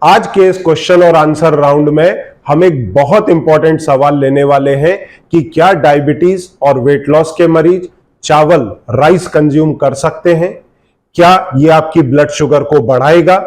आज के इस क्वेश्चन और आंसर राउंड में हम एक बहुत इंपॉर्टेंट सवाल लेने वाले हैं कि क्या डायबिटीज और वेट लॉस के मरीज चावल राइस कंज्यूम कर सकते हैं। क्या ये आपकी ब्लड शुगर को बढ़ाएगा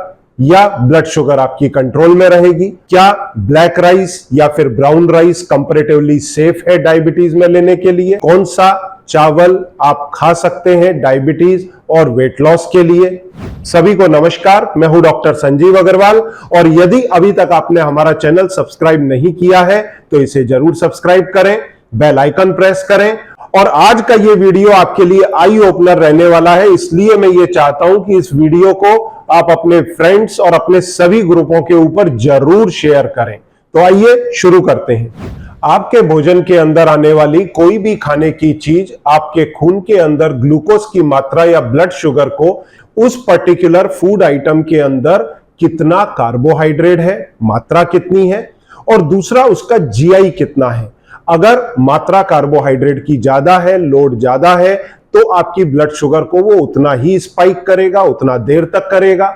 या ब्लड शुगर आपकी कंट्रोल में रहेगी। क्या ब्लैक राइस या फिर ब्राउन राइस कंपैरेटिवली सेफ है डायबिटीज में लेने के लिए। कौन सा चावल आप खा सकते हैं डायबिटीज और वेट लॉस के लिए। सभी को नमस्कार, मैं हूं डॉक्टर संजीव अग्रवाल और यदि अभी तक आपने हमारा चैनल सब्सक्राइब नहीं किया है तो इसे जरूर सब्सक्राइब करें, बेल आइकन प्रेस करें। और आज का ये वीडियो आपके लिए आई ओपनर रहने वाला है, इसलिए मैं ये चाहता हूं कि इस वीडियो को आप अपने फ्रेंड्स और अपने सभी ग्रुपों के ऊपर जरूर शेयर करें। तो आइए शुरू करते हैं। आपके भोजन के अंदर आने वाली कोई भी खाने की चीज आपके खून के अंदर ग्लूकोज की मात्रा या ब्लड शुगर को उस पर्टिकुलर फूड आइटम के अंदर कितना कार्बोहाइड्रेट है, मात्रा कितनी है, और दूसरा उसका जीआई कितना है। अगर मात्रा कार्बोहाइड्रेट की ज्यादा है, लोड ज्यादा है, तो आपकी ब्लड शुगर को वो उतना ही स्पाइक करेगा, उतना देर तक करेगा।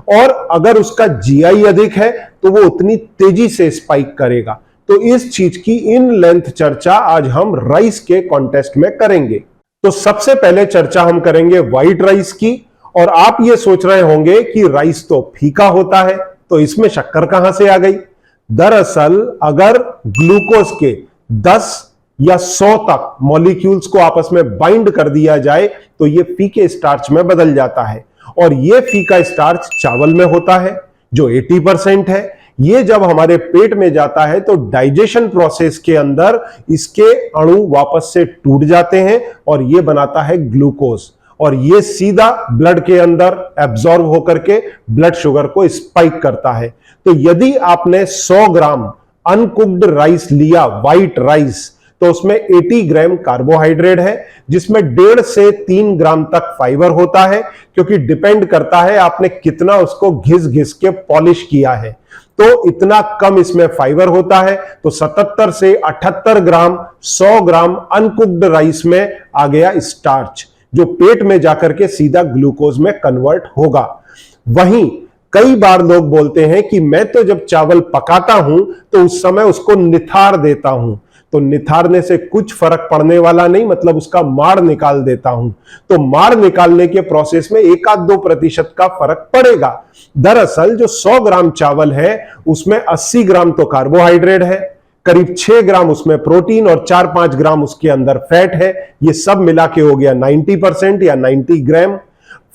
और अगर उसका जीआई अधिक है तो वो उतनी तेजी से स्पाइक करेगा। तो इस चीज की इन लेंथ चर्चा आज हम राइस के कॉन्टेस्ट में करेंगे। तो सबसे पहले चर्चा हम करेंगे व्हाइट राइस की। और आप ये सोच रहे होंगे कि राइस तो फीका होता है, तो इसमें शक्कर कहां से आ गई। दरअसल अगर ग्लूकोज के 10 या 100 तक मॉलिक्यूल्स को आपस में बाइंड कर दिया जाए तो ये फीके स्टार्च में बदल जाता है। और ये फीका स्टार्च चावल में होता है जो 80% है। ये जब हमारे पेट में जाता है तो डाइजेशन प्रोसेस के अंदर इसके अणु वापस से टूट जाते हैं और ये बनाता है ग्लूकोज, और ये सीधा ब्लड के अंदर एब्जॉर्ब होकर के ब्लड शुगर को स्पाइक करता है। तो यदि आपने 100 ग्राम अनकुक्ड राइस लिया, व्हाइट राइस, तो उसमें 80 ग्राम कार्बोहाइड्रेट है, जिसमें 1.5 से 3 ग्राम तक फाइबर होता है, क्योंकि डिपेंड करता है आपने कितना उसको घिस घिस के पॉलिश किया है। तो इतना कम इसमें फाइबर होता है। तो 77 से 78 ग्राम 100 ग्राम अनकुक्ड राइस में आ गया स्टार्च, जो पेट में जाकर के सीधा ग्लूकोज में कन्वर्ट होगा। वहीं कई बार लोग बोलते हैं कि मैं तो जब चावल पकाता हूं तो उस समय उसको निथार देता हूं, तो निथारने से कुछ फर्क पड़ने वाला नहीं, मतलब उसका माड़ निकाल देता हूं। तो माड़ निकालने के प्रोसेस में 1-2% का फर्क पड़ेगा। दरअसल जो 100 ग्राम चावल है उसमें 80 ग्राम तो कार्बोहाइड्रेट है, करीब 6 ग्राम उसमें प्रोटीन और 4-5 ग्राम उसके अंदर फैट है। ये सब मिला के हो गया 90% या 90 ग्राम।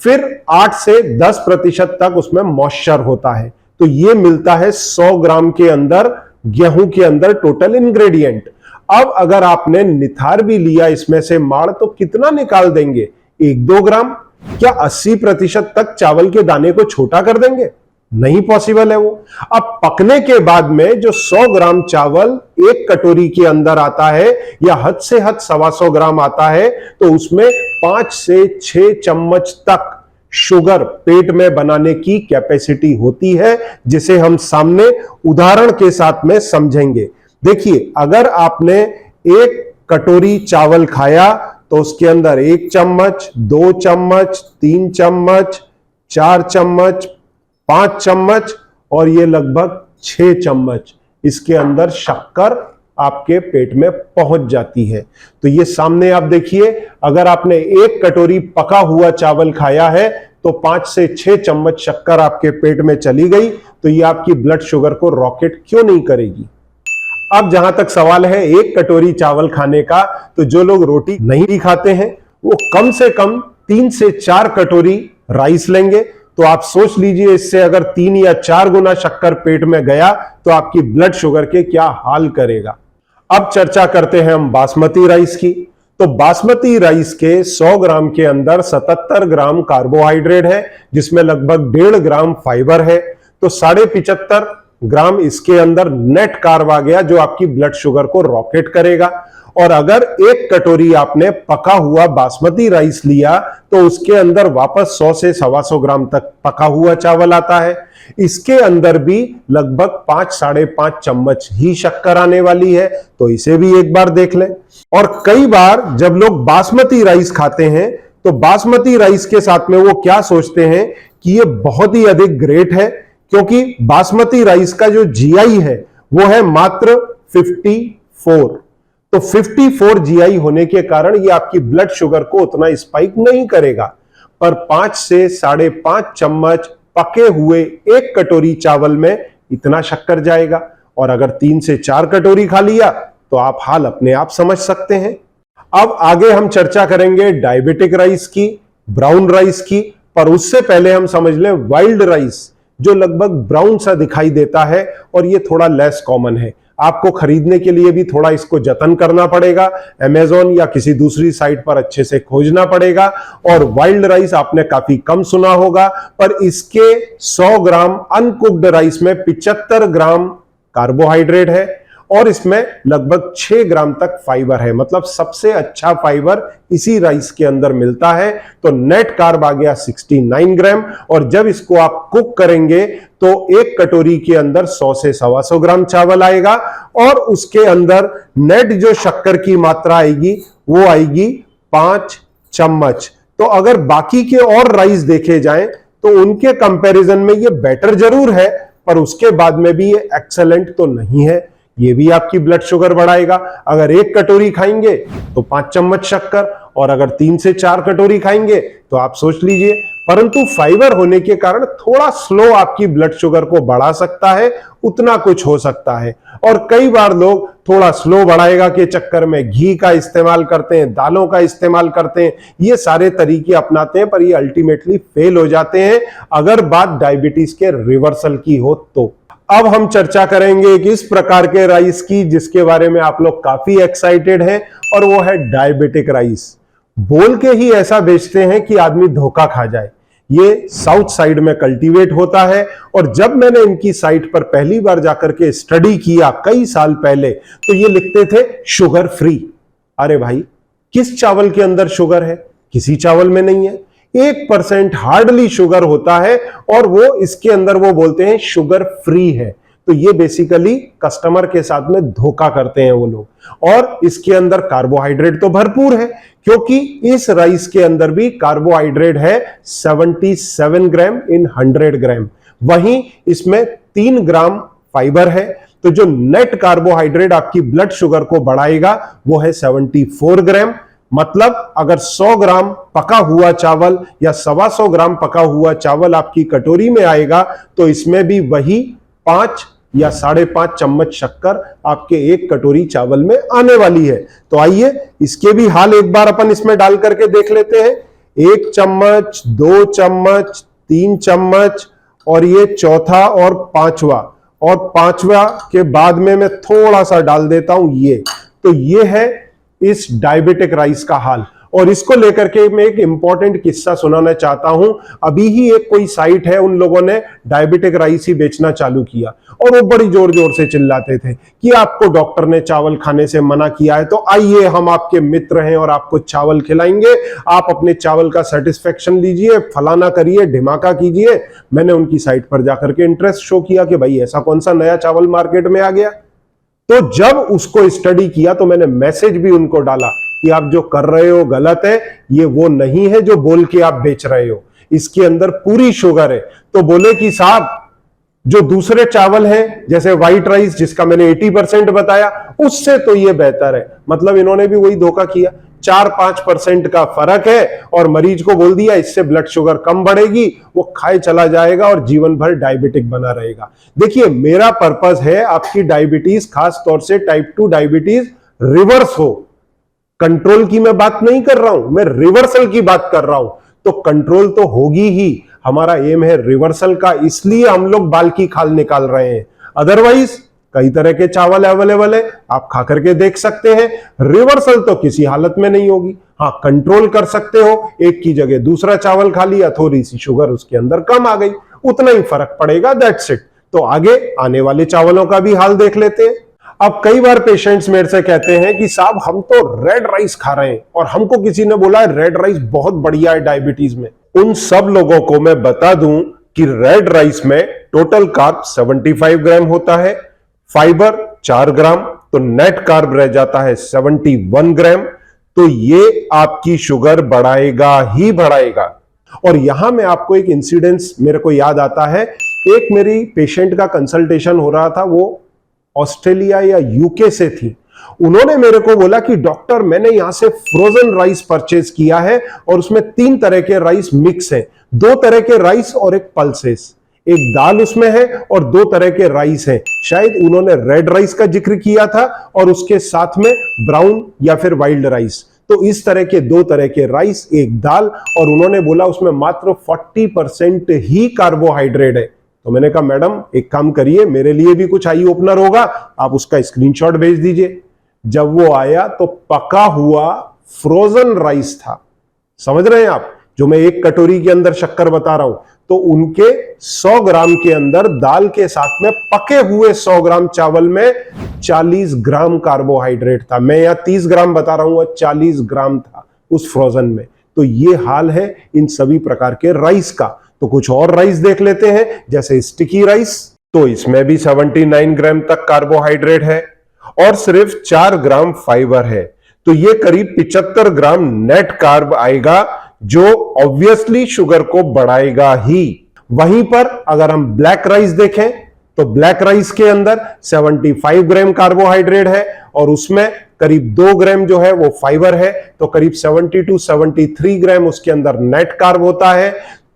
फिर 8 से 10% तक उसमें मॉइस्चर होता है। तो ये मिलता है 100 ग्राम के अंदर, गेहूं के अंदर टोटल इंग्रेडिएंट। अब अगर आपने निथार भी लिया इसमें से माड़, तो कितना निकाल देंगे? 1-2 ग्राम। क्या 80% तक चावल के दाने को छोटा कर देंगे? नहीं पॉसिबल है वो। अब पकने के बाद में जो 100 ग्राम चावल एक कटोरी के अंदर आता है या हद से हद 125 ग्राम आता है, तो उसमें 5 से 6 चम्मच तक शुगर पेट में बनाने की कैपेसिटी होती है, जिसे हम सामने उदाहरण के साथ में समझेंगे। देखिए, अगर आपने एक कटोरी चावल खाया तो उसके अंदर 1 चम्मच, 2 चम्मच, 3 चम्मच, 4 चम्मच, 5 चम्मच और ये लगभग 6 चम्मच इसके अंदर शक्कर आपके पेट में पहुंच जाती है। तो ये सामने आप देखिए, अगर आपने एक कटोरी पका हुआ चावल खाया है तो 5 से 6 चम्मच शक्कर आपके पेट में चली गई, तो ये आपकी ब्लड शुगर को रॉकेट क्यों नहीं करेगी। अब जहां तक सवाल है एक कटोरी चावल खाने का, तो जो लोग रोटी नहीं खाते हैं वो कम से कम 3 से 4 कटोरी राइस लेंगे। तो आप सोच लीजिए, इससे अगर 3 या 4 गुना शक्कर पेट में गया तो आपकी ब्लड शुगर के क्या हाल करेगा। अब चर्चा करते हैं हम बासमती राइस की। तो बासमती राइस के 100 ग्राम के अंदर 77 ग्राम कार्बोहाइड्रेट है, जिसमें लगभग 1.5 ग्राम फाइबर है। तो 75.5 ग्राम इसके अंदर नेट कार्ब आ गया, जो आपकी ब्लड शुगर को रॉकेट करेगा। और अगर एक कटोरी आपने पका हुआ बासमती राइस लिया तो उसके अंदर वापस 100 से 125 ग्राम तक पका हुआ चावल आता है। इसके अंदर भी लगभग 5-5.5 चम्मच ही शक्कर आने वाली है, तो इसे भी एक बार देख लें। और कई बार जब लोग बासमती राइस खाते हैं तो बासमती राइस के साथ में वो क्या सोचते हैं कि ये बहुत ही अधिक ग्रेट है, क्योंकि बासमती राइस का जो जीआई है वो है मात्र 54। तो 54 जीआई होने के कारण ये आपकी ब्लड शुगर को उतना स्पाइक नहीं करेगा। पर 5 से 5.5 चम्मच पके हुए एक कटोरी चावल में इतना शक्कर जाएगा, और अगर 3 से 4 कटोरी खा लिया तो आप हाल अपने आप समझ सकते हैं। अब आगे हम चर्चा करेंगे डायबिटिक राइस की, ब्राउन राइस की, पर उससे पहले हम समझ लें वाइल्ड राइस, जो लगभग ब्राउन सा दिखाई देता है और ये थोड़ा लेस कॉमन है। आपको खरीदने के लिए भी थोड़ा इसको जतन करना पड़ेगा, अमेज़न या किसी दूसरी साइट पर अच्छे से खोजना पड़ेगा। और वाइल्ड राइस आपने काफी कम सुना होगा, पर इसके 100 ग्राम अनकुक्ड राइस में 75 ग्राम कार्बोहाइड्रेट है और इसमें लगभग 6 ग्राम तक फाइबर है। मतलब सबसे अच्छा फाइबर इसी राइस के अंदर मिलता है। तो नेट कार्ब आ गया 69 ग्राम, और जब इसको आप कुक करेंगे तो एक कटोरी के अंदर 100 से 125 ग्राम चावल आएगा, और उसके अंदर नेट जो शक्कर की मात्रा आएगी वो आएगी 5 चम्मच। तो अगर बाकी के और राइस देखे जाएं तो उनके कंपैरिजन में ये बेटर जरूर है, पर उसके बाद में भी ये एक्सेलेंट तो नहीं है। ये भी आपकी ब्लड शुगर बढ़ाएगा। अगर एक कटोरी खाएंगे तो 5 चम्मच शक्कर, और अगर 3 से 4 कटोरी खाएंगे तो आप सोच लीजिए। परंतु फाइबर होने के कारण थोड़ा स्लो आपकी ब्लड शुगर को बढ़ा सकता है, उतना कुछ हो सकता है। और कई बार लोग थोड़ा स्लो बढ़ाएगा के चक्कर में घी का इस्तेमाल करते हैं, दालों का इस्तेमाल करते हैं, ये सारे तरीके अपनाते हैं, पर ये अल्टीमेटली फेल हो जाते हैं अगर बात डायबिटीज के रिवर्सल की हो तो। अब हम चर्चा करेंगे एक इस प्रकार के राइस की जिसके बारे में आप लोग काफी एक्साइटेड हैं, और वो है डायबिटिक राइस। बोल के ही ऐसा बेचते हैं कि आदमी धोखा खा जाए। ये साउथ साइड में कल्टीवेट होता है, और जब मैंने इनकी साइट पर पहली बार जाकर के स्टडी किया कई साल पहले, तो ये लिखते थे शुगर फ्री। अरे भाई, किस चावल के अंदर शुगर है? किसी चावल में नहीं है। 1% हार्डली शुगर होता है, और वो इसके अंदर वो बोलते हैं शुगर फ्री है। तो ये बेसिकली कस्टमर के साथ में धोखा करते हैं वो लोग। और इसके अंदर कार्बोहाइड्रेट तो भरपूर है, क्योंकि इस राइस के अंदर भी कार्बोहाइड्रेट है 77 ग्राम इन 100 ग्राम। वहीं इसमें 3 ग्राम फाइबर है। तो जो नेट कार्बोहाइड्रेट आपकी ब्लड शुगर को बढ़ाएगा वो है 74 ग्राम। मतलब अगर 100 ग्राम पका हुआ चावल या 125 ग्राम पका हुआ चावल आपकी कटोरी में आएगा, तो इसमें भी वही 5 या 5.5 चम्मच शक्कर आपके एक कटोरी चावल में आने वाली है। तो आइए इसके भी हाल एक बार अपन इसमें डाल करके देख लेते हैं। 1 चम्मच, 2 चम्मच, 3 चम्मच, और ये चौथा और पांचवा, और पांचवा के बाद में मैं थोड़ा सा डाल देता हूं ये। तो ये है इस डायबिटिक राइस का हाल। और इसको लेकर के मैं एक इंपॉर्टेंट किस्सा सुनाना चाहता हूं। अभी ही एक कोई साइट है, उन लोगों ने डायबिटिक राइस ही बेचना चालू किया, और वो बड़ी जोर जोर से चिल्लाते थे कि आपको डॉक्टर ने चावल खाने से मना किया है, तो आइए हम आपके मित्र हैं और आपको चावल खिलाएंगे, आप अपने चावल का सेटिस्फेक्शन लीजिए, फलाना करिए, ढिमाका कीजिए। मैंने उनकी साइट पर जाकर के इंटरेस्ट शो किया कि भाई ऐसा कौन सा नया चावल मार्केट में आ गया। तो जब उसको स्टडी किया तो मैंने मैसेज भी उनको डाला कि आप जो कर रहे हो गलत है, ये वो नहीं है जो बोल के आप बेच रहे हो, इसके अंदर पूरी शुगर है। तो बोले कि साहब, जो दूसरे चावल हैं जैसे व्हाइट राइस जिसका मैंने 80% बताया, उससे तो ये बेहतर है। मतलब इन्होंने भी वही धोखा किया, 4-5% का फर्क है, और मरीज को बोल दिया इससे ब्लड शुगर कम बढ़ेगी, वो खाए चला जाएगा और जीवन भर डायबिटिक बना रहेगा। देखिए, मेरा पर्पस है आपकी डायबिटीज, खास तौर से टाइप 2 डायबिटीज रिवर्स हो। कंट्रोल की मैं बात नहीं कर रहा हूं, मैं रिवर्सल की बात कर रहा हूं। तो कंट्रोल तो होगी ही, हमारा एम है रिवर्सल का, इसलिए हम लोग बाल की खाल निकाल रहे हैं। अदरवाइज कई तरह के चावल अवेलेबल है, आप खा करके देख सकते हैं। रिवर्सल तो किसी हालत में नहीं होगी। हाँ, कंट्रोल कर सकते हो, एक की जगह दूसरा चावल खा लिया, थोड़ी सी शुगर उसके अंदर कम आ गई, उतना ही फर्क पड़ेगा, दैट्स इट। तो आगे आने वाले चावलों का भी हाल देख लेते हैं। अब कई बार पेशेंट्स मेरे से कहते हैं कि साहब हम तो रेड राइस खा रहे हैं और हमको किसी ने बोला है रेड राइस बहुत बढ़िया है डायबिटीज में। उन सब लोगों को मैं बता दूं कि रेड राइस में टोटल कार्ब 75 ग्राम होता है, फाइबर 4 ग्राम, तो नेट कार्ब रह जाता है 71 ग्राम। तो ये आपकी शुगर बढ़ाएगा ही बढ़ाएगा। और यहां में आपको एक इंसिडेंस मेरे को याद आता है एक मेरी पेशेंट का कंसल्टेशन हो रहा था, वो ऑस्ट्रेलिया या यूके से थी। उन्होंने मेरे को बोला कि डॉक्टर मैंने यहां से फ्रोजन राइस परचेज किया है और उसमें 3 तरह के राइस मिक्स हैं, 2 तरह के राइस और एक पल्सेस, एक दाल उसमें है और 2 तरह के राइस हैं। शायद उन्होंने रेड राइस का जिक्र किया था और उसके साथ में ब्राउन या फिर वाइल्ड राइस। तो इस तरह के 2 तरह के राइस, एक दाल, और उन्होंने बोला उसमें मात्र 40% ही कार्बोहाइड्रेट है। तो मैंने कहा मैडम एक काम करिए, मेरे लिए भी कुछ आई ओपनर होगा, आप उसका स्क्रीनशॉट भेज दीजिए। जब वो आया तो पका हुआ फ्रोजन राइस था। समझ रहे हैं आप, जो मैं एक कटोरी के अंदर शक्कर बता रहा हूं, तो उनके 100 ग्राम के अंदर दाल के साथ में पके हुए 100 ग्राम चावल में 40 ग्राम कार्बोहाइड्रेट था। मैं यहां 30 ग्राम बता रहा हूं, 40 ग्राम था उस फ्रोजन में। तो ये हाल है इन सभी प्रकार के राइस का। तो कुछ और राइस देख लेते हैं, जैसे स्टिकी राइस। तो इसमें भी 79 ग्राम तक कार्बोहाइड्रेट है और सिर्फ 4 ग्राम फाइबर है। तो ये करीब 75 ग्राम नेट कार्ब आएगा, जो ऑब्वियसली शुगर को बढ़ाएगा ही। वहीं पर अगर हम ब्लैक राइस देखें तो ब्लैक राइस के अंदर 75 ग्राम कार्बोहाइड्रेट है और उसमें करीब 2 ग्राम जो है वो फाइबर है। तो करीब 70 to 73 ग्राम उसके अंदर नेट कार्ब होता है।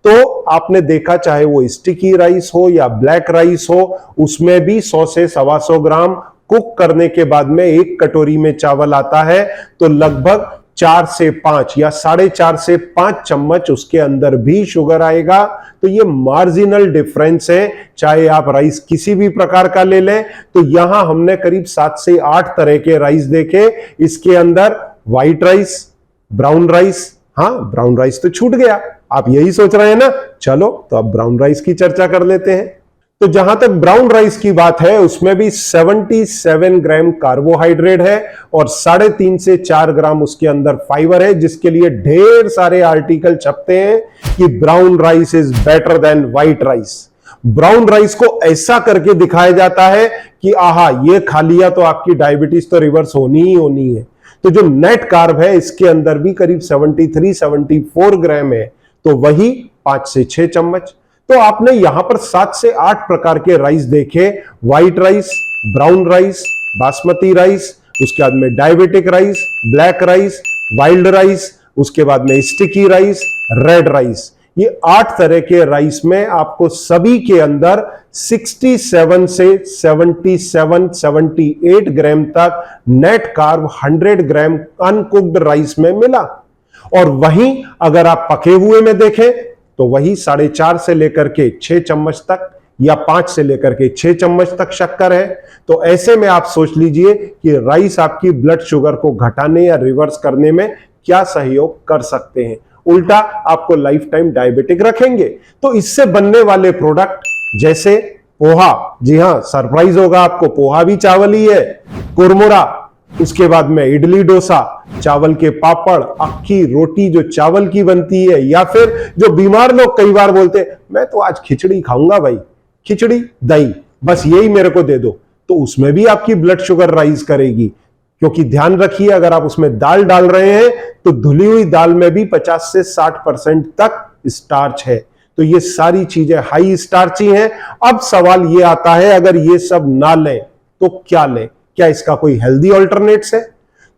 तो आपने देखा, चाहे वो स्टिकी राइस हो या ब्लैक राइस हो, उसमें भी 100 से 125 ग्राम कुक करने के बाद में एक कटोरी में चावल आता है। तो लगभग 4 से 5 या 4.5 से 5 चम्मच उसके अंदर भी शुगर आएगा। तो ये मार्जिनल डिफरेंस है, चाहे आप राइस किसी भी प्रकार का ले लें। तो यहां हमने करीब 7 से 8 तरह के राइस देखे। इसके अंदर व्हाइट राइस, ब्राउन राइस, हाँ ब्राउन राइस तो छूट गया, आप यही सोच रहे हैं ना, चलो तो अब ब्राउन राइस की चर्चा कर लेते हैं। तो जहां तक ब्राउन राइस की बात है, उसमें भी 77 ग्राम कार्बोहाइड्रेट है और 3.5 से 4 ग्राम उसके अंदर फाइबर है, जिसके लिए ढेर सारे आर्टिकल छपते हैं कि brown rice is better than white rice. Brown rice को ऐसा करके दिखाया जाता है कि आहा, ये खा लिया तो आपकी डायबिटीज तो रिवर्स होनी ही होनी है। तो जो नेट कार्ब है इसके अंदर भी करीब 74 ग्राम है, तो वही 5 से 6 चम्मच। तो आपने यहां पर 7 से 8 प्रकार के राइस देखे, white rice, brown rice, basmati rice, उसके बाद में diabetic rice, black rice, wild rice, उसके बाद में स्टिकी राइस, रेड राइस। ये 8 तरह के राइस में आपको सभी के अंदर 67 से 78 ग्राम तक नेट कार्ब 100 ग्राम अनकुक्ड राइस में मिला। और वहीं अगर आप पके हुए में देखें तो वही 4.5 से लेकर के 6 चम्मच तक या 5 से लेकर के 6 चम्मच तक शक्कर है। तो ऐसे में आप सोच लीजिए कि राइस आपकी ब्लड शुगर को घटाने या रिवर्स करने में क्या सहयोग कर सकते हैं, उल्टा आपको लाइफ टाइम डायबिटिक रखेंगे। तो इससे बनने वाले प्रोडक्ट जैसे पोहा, जी हां सरप्राइज होगा आपको, पोहा भी चावल ही है, कुरमुरा, उसके बाद में इडली डोसा, चावल के पापड़, अक्की रोटी जो चावल की बनती है, या फिर जो बीमार लोग कई बार बोलते हैं मैं तो आज खिचड़ी खाऊंगा भाई, खिचड़ी दही बस यही मेरे को दे दो, तो उसमें भी आपकी ब्लड शुगर राइज करेगी। क्योंकि ध्यान रखिए, अगर आप उसमें दाल डाल रहे हैं तो धुली हुई दाल में भी 50 से 60% तक स्टार्च है। तो ये सारी चीजें हाई स्टार्ची हैं। अब सवाल ये आता है, अगर ये सब ना लें तो क्या लें, क्या इसका कोई हेल्दी ऑल्टरनेट्स है?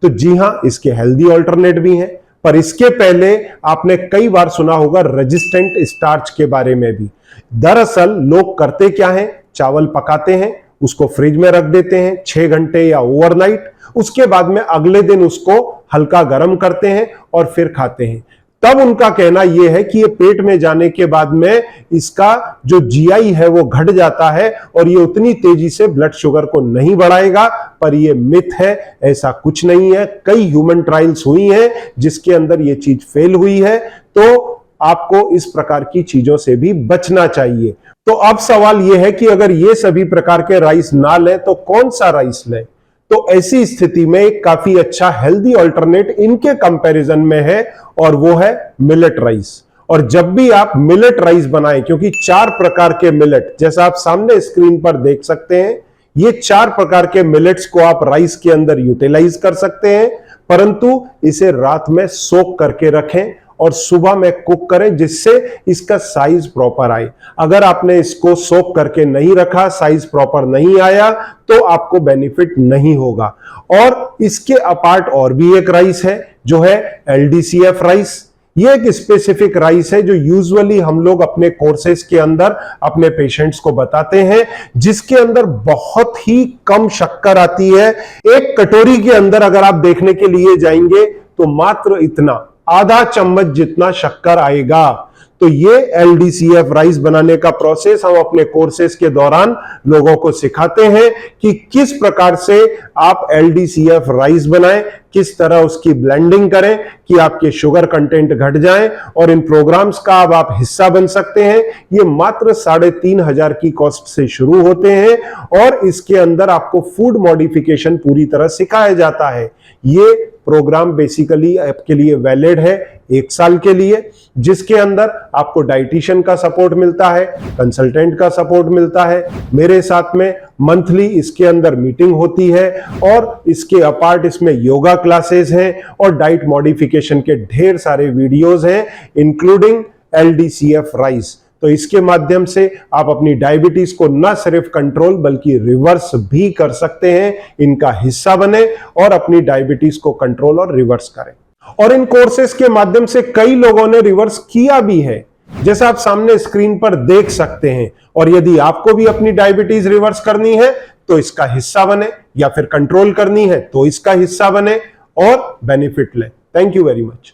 तो जी हां, इसके हेल्दी ऑल्टरनेट भी हैं, पर इसके पहले आपने कई बार सुना होगा रेजिस्टेंट स्टार्च के बारे में भी। दरअसल लोग करते क्या हैं, चावल पकाते हैं, उसको फ्रिज में रख देते हैं 6 घंटे या ओवरनाइट, उसके बाद में अगले दिन उसको हल्का गर्म करते हैं और फिर खाते हैं। तब उनका कहना यह है कि ये पेट में जाने के बाद में इसका जो जीआई है वो घट जाता है और ये उतनी तेजी से ब्लड शुगर को नहीं बढ़ाएगा, पर ये मिथ है, ऐसा कुछ नहीं है। कई ह्यूमन ट्रायल्स हुई हैं जिसके अंदर ये चीज फेल हुई है। तो आपको इस प्रकार की चीजों से भी बचना चाहिए। तो अब सवाल यह है कि अगर ये सभी प्रकार के राइस ना लें तो कौन सा राइस लें? तो ऐसी स्थिति में एक काफी अच्छा हेल्दी अल्टरनेट इनके कंपैरिजन में है और वो है मिलेट राइस। और जब भी आप मिलेट राइस बनाएं, क्योंकि 4 प्रकार के मिलेट, जैसा आप सामने स्क्रीन पर देख सकते हैं, ये 4 प्रकार के मिलेट्स को आप राइस के अंदर यूटिलाइज कर सकते हैं, परंतु इसे रात में सोक करके रखें और सुबह में कुक करें, जिससे इसका साइज प्रॉपर आए। अगर आपने इसको सोक करके नहीं रखा, साइज प्रॉपर नहीं आया, तो आपको बेनिफिट नहीं होगा। और इसके अपार्ट और भी एक राइस है जो है LDCF राइस। ये एक स्पेसिफिक राइस है जो यूजुअली हम लोग अपने कोर्सेज के अंदर अपने पेशेंट्स को बताते हैं, जिसके अंदर बहुत ही कम शक्कर आती है। एक कटोरी के अंदर अगर आप देखने के लिए जाएंगे तो मात्र इतना, आधा चम्मच जितना शक्कर आएगा। तो ये LDCF राइस बनाने का प्रोसेस हम अपने कोर्सेज के दौरान लोगों को सिखाते हैं कि किस प्रकार से आप LDCF राइस बनाएं, किस तरह उसकी ब्लेंडिंग करें कि आपके शुगर कंटेंट घट जाए, और इन प्रोग्राम्स का अब आप हिस्सा बन सकते हैं। ये मात्र 3,500 की कॉस्ट से शुरू होते हैं और इसके अंदर आपको फूड मॉडिफिकेशन पूरी तरह सिखाया जाता है। ये प्रोग्राम बेसिकली आपके लिए वैलिड है 1 साल के लिए, जिसके अंदर आपको डाइटिशियन का सपोर्ट मिलता है, कंसल्टेंट का सपोर्ट मिलता है, मेरे साथ में मंथली इसके अंदर मीटिंग होती है, और इसके अपार्ट इसमें योगा क्लासेस हैं और डाइट मॉडिफिकेशन के ढेर सारे वीडियोस हैं, इंक्लूडिंग LDCF राइस। तो इसके माध्यम से आप अपनी डायबिटीज को न सिर्फ कंट्रोल बल्कि रिवर्स भी कर सकते हैं। इनका हिस्सा बने और अपनी डायबिटीज को कंट्रोल और रिवर्स करें। और इन कोर्सेज के माध्यम से कई लोगों ने रिवर्स किया भी है, जैसा आप सामने स्क्रीन पर देख सकते हैं। और यदि आपको भी अपनी डायबिटीज रिवर्स करनी है तो इसका हिस्सा बने, या फिर कंट्रोल करनी है तो इसका हिस्सा बने और बेनिफिट लें। Thank you very much.